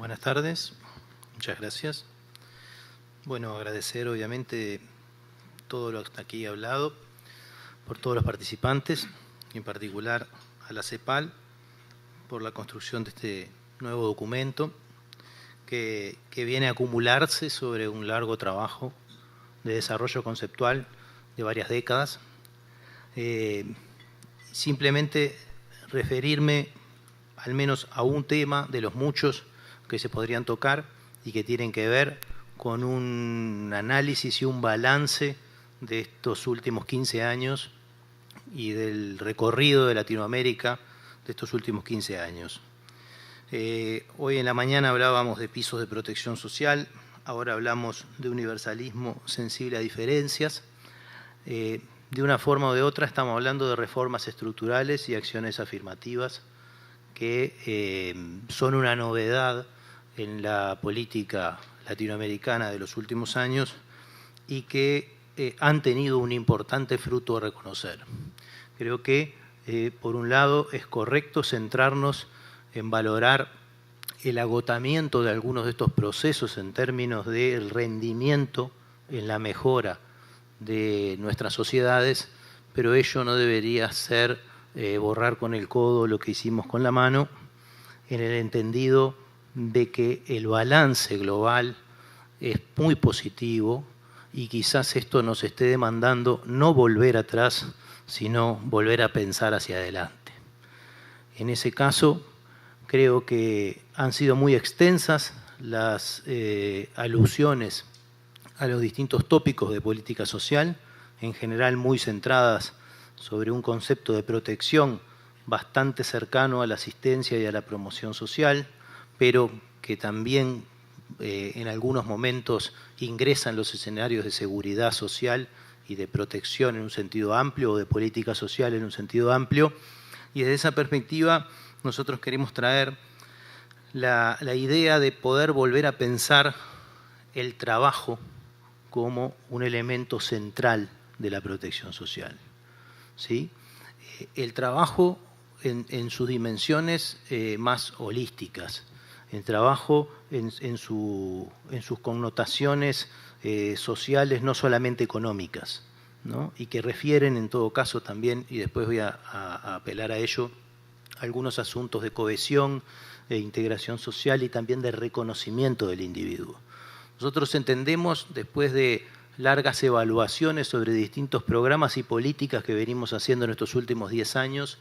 Buenas tardes, muchas gracias. Bueno, agradecer obviamente todo lo que hasta aquí he hablado, por todos los participantes, y en particular a la CEPAL, por la construcción de este nuevo documento que viene a acumularse sobre un largo trabajo de desarrollo conceptual de varias décadas. Simplemente referirme al menos a un tema de los muchos que se podrían tocar y que tienen que ver con un análisis y un balance de estos últimos 15 años y del recorrido de Latinoamérica de estos últimos 15 años. Hoy en la mañana hablábamos de pisos de protección social, ahora hablamos de universalismo sensible a diferencias. De una forma o de otra estamos hablando de reformas estructurales y acciones afirmativas que son una novedad en la política latinoamericana de los últimos años y que han tenido un importante fruto a reconocer. Creo que, por un lado, es correcto centrarnos en valorar el agotamiento de algunos de estos procesos en términos del rendimiento en la mejora de nuestras sociedades, pero ello no debería ser borrar con el codo lo que hicimos con la mano, en el entendido de que el balance global es muy positivo y quizás esto nos esté demandando no volver atrás, sino volver a pensar hacia adelante. En ese caso, creo que han sido muy extensas las alusiones a los distintos tópicos de política social, en general muy centradas sobre un concepto de protección bastante cercano a la asistencia y a la promoción social, pero que también en algunos momentos ingresa en los escenarios de seguridad social y de protección en un sentido amplio o de política social en un sentido amplio. Y desde esa perspectiva nosotros queremos traer la idea de poder volver a pensar el trabajo como un elemento central de la protección social. ¿Sí? El trabajo en sus dimensiones más holísticas, el trabajo en sus connotaciones sociales, no solamente económicas, ¿no? Y que refieren en todo caso también, y después voy a apelar a ello, algunos asuntos de cohesión, de integración social y también de reconocimiento del individuo. Nosotros entendemos, después de largas evaluaciones sobre distintos programas y políticas que venimos haciendo en estos últimos 10 años,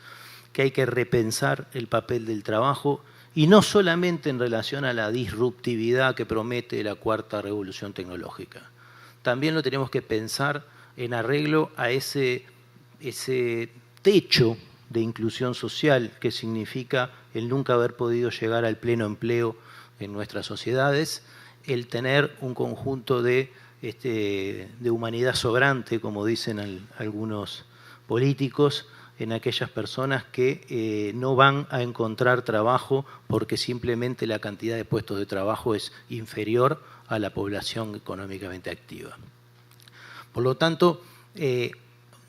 que hay que repensar el papel del trabajo y no solamente en relación a la disruptividad que promete la cuarta revolución tecnológica. También lo tenemos que pensar en arreglo a ese techo de inclusión social que significa el nunca haber podido llegar al pleno empleo en nuestras sociedades, el tener un conjunto de humanidad sobrante, como dicen algunos políticos, en aquellas personas que no van a encontrar trabajo porque simplemente la cantidad de puestos de trabajo es inferior a la población económicamente activa. Por lo tanto,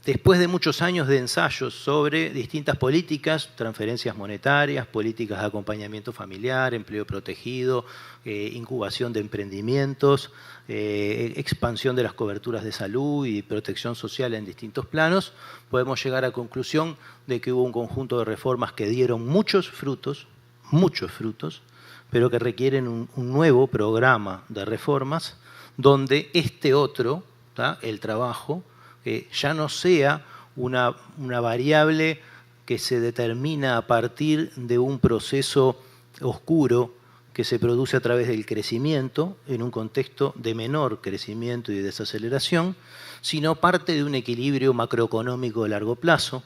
después de muchos años de ensayos sobre distintas políticas, transferencias monetarias, políticas de acompañamiento familiar, empleo protegido, incubación de emprendimientos, expansión de las coberturas de salud y protección social en distintos planos, podemos llegar a la conclusión de que hubo un conjunto de reformas que dieron muchos frutos, pero que requieren un nuevo programa de reformas donde este otro, ¿tá?, el trabajo, ya no sea una variable que se determina a partir de un proceso oscuro que se produce a través del crecimiento, en un contexto de menor crecimiento y desaceleración, sino parte de un equilibrio macroeconómico de largo plazo,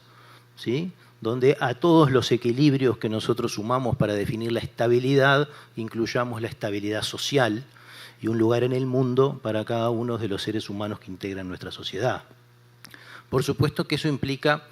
¿sí?, donde a todos los equilibrios que nosotros sumamos para definir la estabilidad, incluyamos la estabilidad social y un lugar en el mundo para cada uno de los seres humanos que integran nuestra sociedad. Por supuesto que eso implica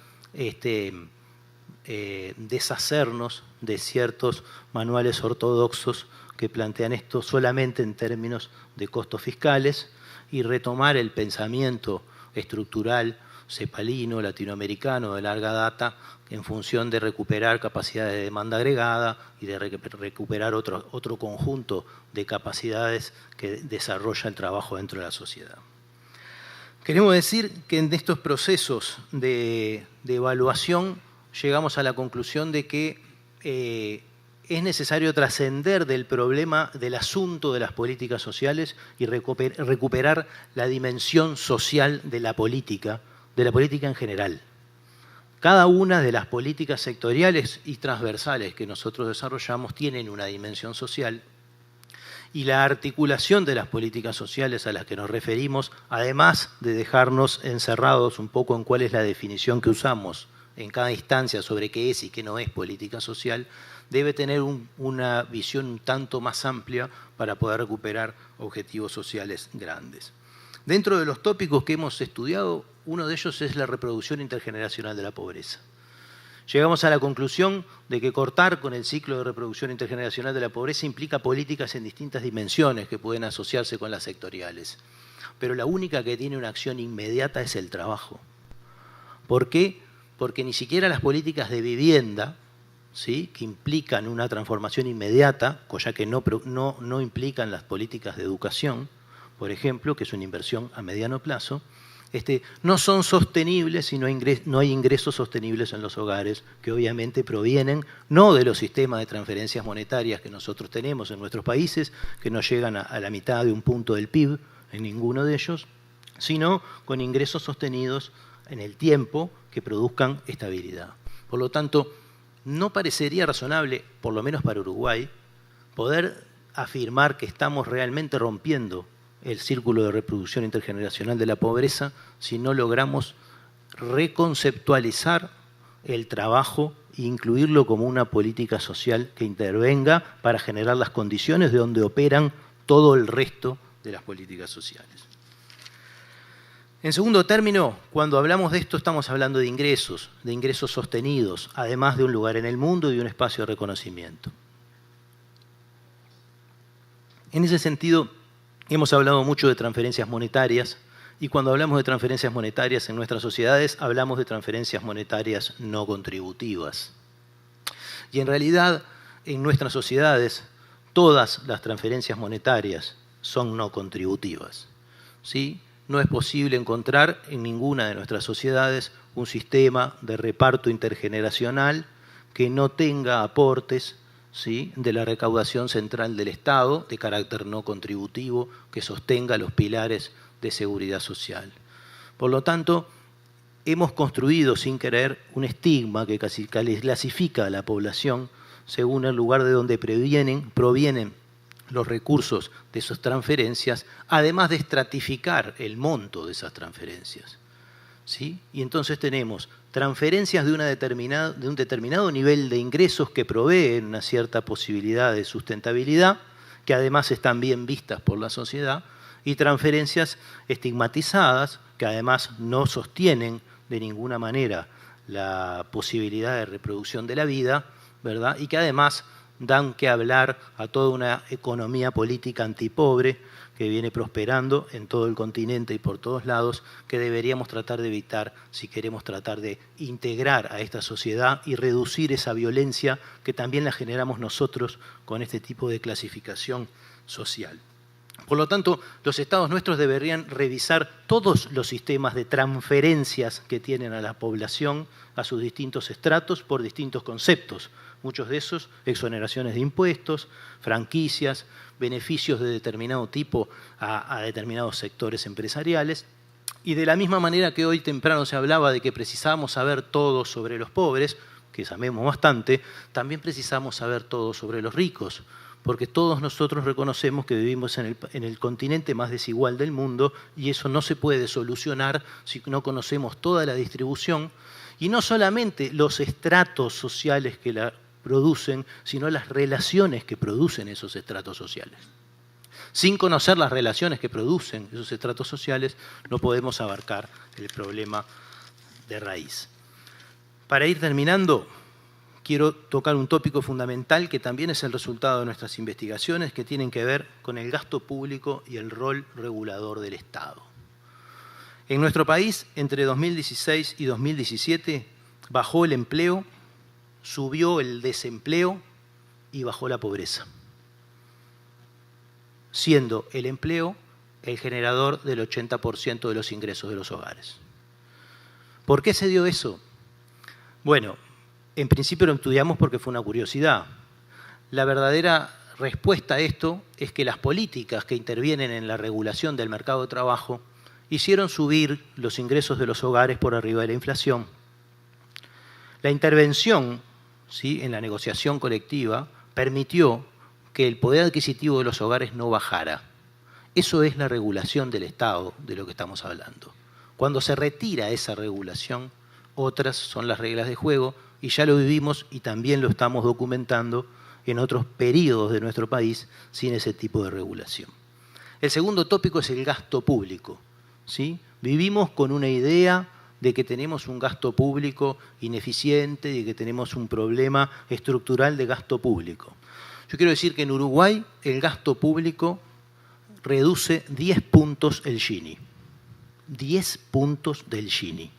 deshacernos de ciertos manuales ortodoxos que plantean esto solamente en términos de costos fiscales y retomar el pensamiento estructural cepalino, latinoamericano de larga data, en función de recuperar capacidades de demanda agregada y de recuperar otro conjunto de capacidades que desarrolla el trabajo dentro de la sociedad. Queremos decir que en estos procesos de evaluación llegamos a la conclusión de que es necesario trascender del problema, del asunto de las políticas sociales y recuperar la dimensión social de la política en general. Cada una de las políticas sectoriales y transversales que nosotros desarrollamos tienen una dimensión social y la articulación de las políticas sociales a las que nos referimos, además de dejarnos encerrados un poco en cuál es la definición que usamos en cada instancia sobre qué es y qué no es política social, debe tener una visión un tanto más amplia para poder recuperar objetivos sociales grandes. Dentro de los tópicos que hemos estudiado, uno de ellos es la reproducción intergeneracional de la pobreza. Llegamos a la conclusión de que cortar con el ciclo de reproducción intergeneracional de la pobreza implica políticas en distintas dimensiones que pueden asociarse con las sectoriales. Pero la única que tiene una acción inmediata es el trabajo. ¿Por qué? Porque ni siquiera las políticas de vivienda, ¿sí?, que implican una transformación inmediata, ya que no implican las políticas de educación, por ejemplo, que es una inversión a mediano plazo, no son sostenibles si no hay ingresos sostenibles en los hogares, que obviamente provienen no de los sistemas de transferencias monetarias que nosotros tenemos en nuestros países, que no llegan a la mitad de un punto del PIB en ninguno de ellos, sino con ingresos sostenidos en el tiempo que produzcan estabilidad. Por lo tanto, no parecería razonable, por lo menos para Uruguay, poder afirmar que estamos realmente rompiendo el círculo de reproducción intergeneracional de la pobreza si no logramos reconceptualizar el trabajo e incluirlo como una política social que intervenga para generar las condiciones de donde operan todo el resto de las políticas sociales. En segundo término, cuando hablamos de esto estamos hablando de ingresos sostenidos, además de un lugar en el mundo y un espacio de reconocimiento. En ese sentido, hemos hablado mucho de transferencias monetarias y cuando hablamos de transferencias monetarias en nuestras sociedades hablamos de transferencias monetarias no contributivas. Y en realidad en nuestras sociedades todas las transferencias monetarias son no contributivas, ¿sí? No es posible encontrar en ninguna de nuestras sociedades un sistema de reparto intergeneracional que no tenga aportes, ¿sí?, de la recaudación central del Estado de carácter no contributivo que sostenga los pilares de seguridad social. Por lo tanto, hemos construido sin querer un estigma que clasifica a la población según el lugar de donde provienen los recursos de esas transferencias, además de estratificar el monto de esas transferencias, ¿sí? Y entonces tenemos transferencias de un determinado nivel de ingresos que proveen una cierta posibilidad de sustentabilidad, que además están bien vistas por la sociedad, y transferencias estigmatizadas, que además no sostienen de ninguna manera la posibilidad de reproducción de la vida, ¿verdad?, y que además dan que hablar a toda una economía política antipobre que viene prosperando en todo el continente y por todos lados, que deberíamos tratar de evitar si queremos tratar de integrar a esta sociedad y reducir esa violencia que también la generamos nosotros con este tipo de clasificación social. Por lo tanto, los estados nuestros deberían revisar todos los sistemas de transferencias que tienen a la población, a sus distintos estratos, por distintos conceptos. Muchos de esos, exoneraciones de impuestos, franquicias, beneficios de determinado tipo a determinados sectores empresariales. Y de la misma manera que hoy temprano se hablaba de que precisamos saber todo sobre los pobres, que sabemos bastante, también precisamos saber todo sobre los ricos, porque todos nosotros reconocemos que vivimos en el continente más desigual del mundo y eso no se puede solucionar si no conocemos toda la distribución y no solamente los estratos sociales que la producen, sino las relaciones que producen esos estratos sociales. Sin conocer las relaciones que producen esos estratos sociales, no podemos abarcar el problema de raíz. Para ir terminando, quiero tocar un tópico fundamental que también es el resultado de nuestras investigaciones, que tienen que ver con el gasto público y el rol regulador del Estado. En nuestro país, entre 2016 y 2017, bajó el empleo, subió el desempleo y bajó la pobreza, siendo el empleo el generador del 80% de los ingresos de los hogares. ¿Por qué se dio eso? Bueno, en principio lo estudiamos porque fue una curiosidad. La verdadera respuesta a esto es que las políticas que intervienen en la regulación del mercado de trabajo hicieron subir los ingresos de los hogares por arriba de la inflación. La intervención, ¿sí?, en la negociación colectiva permitió que el poder adquisitivo de los hogares no bajara. Eso es la regulación del Estado, de lo que estamos hablando. Cuando se retira esa regulación, otras son las reglas de juego, y ya lo vivimos y también lo estamos documentando en otros periodos de nuestro país sin ese tipo de regulación. El segundo tópico es el gasto público, ¿sí? Vivimos con una idea de que tenemos un gasto público ineficiente y de que tenemos un problema estructural de gasto público. Yo quiero decir que en Uruguay el gasto público reduce 10 puntos el Gini. 10 puntos del Gini.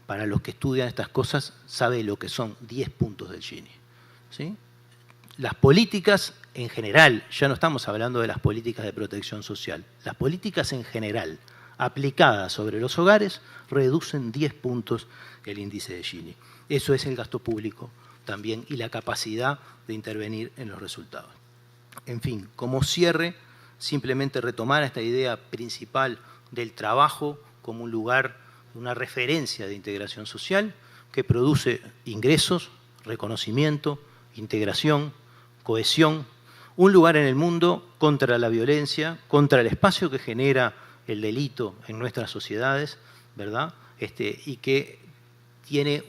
Para los que estudian estas cosas, sabe lo que son 10 puntos del Gini, ¿sí? Las políticas en general, ya no estamos hablando de las políticas de protección social, las políticas en general aplicadas sobre los hogares reducen 10 puntos el índice de Gini. Eso es el gasto público también y la capacidad de intervenir en los resultados. En fin, como cierre, simplemente retomar esta idea principal del trabajo como un lugar, una referencia de integración social que produce ingresos, reconocimiento, integración, cohesión, un lugar en el mundo contra la violencia, contra el espacio que genera el delito en nuestras sociedades, ¿verdad? Y que tiene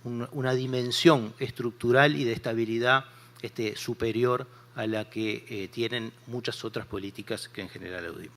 una dimensión estructural y de estabilidad superior a la que tienen muchas otras políticas que en general audimos.